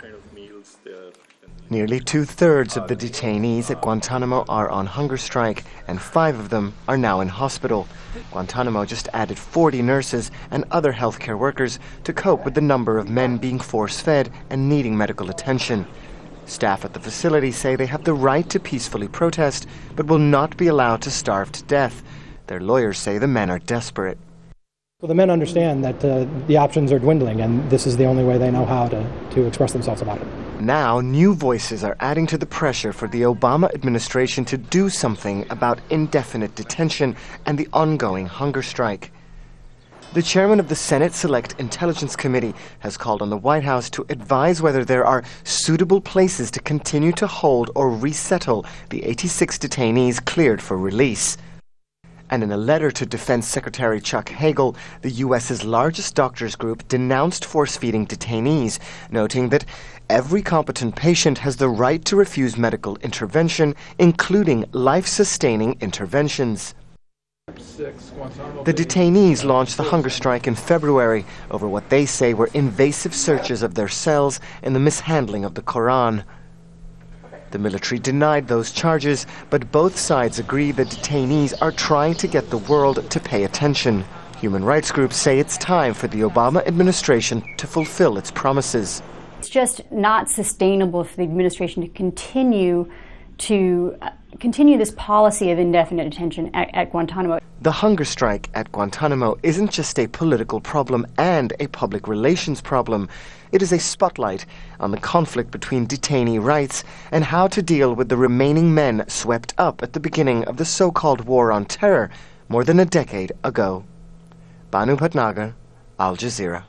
kind of meals they are. Nearly 2/3 of the detainees at Guantanamo are on hunger strike, and 5 of them are now in hospital. Guantanamo just added 40 nurses and other healthcare workers to cope with the number of men being force-fed and needing medical attention. Staff at the facility say they have the right to peacefully protest, but will not be allowed to starve to death. Their lawyers say the men are desperate. So the men understand that the options are dwindling, and this is the only way they know how to express themselves about it. Now, new voices are adding to the pressure for the Obama administration to do something about indefinite detention and the ongoing hunger strike. The chairman of the Senate Select Intelligence Committee has called on the White House to advise whether there are suitable places to continue to hold or resettle the 86 detainees cleared for release. And in a letter to Defense Secretary Chuck Hagel, the U.S.'s largest doctors group denounced force-feeding detainees, noting that every competent patient has the right to refuse medical intervention, including life-sustaining interventions. The detainees launched the hunger strike in February over what they say were invasive searches of their cells and the mishandling of the Quran. The military denied those charges, but both sides agree the detainees are trying to get the world to pay attention. Human rights groups say it's time for the Obama administration to fulfill its promises. It's just not sustainable for the administration to continue this policy of indefinite detention at Guantanamo. The hunger strike at Guantanamo isn't just a political problem and a public relations problem. It is a spotlight on the conflict between detainee rights and how to deal with the remaining men swept up at the beginning of the so-called war on terror more than a decade ago. Bhanu, Bhatnagar, Al Jazeera.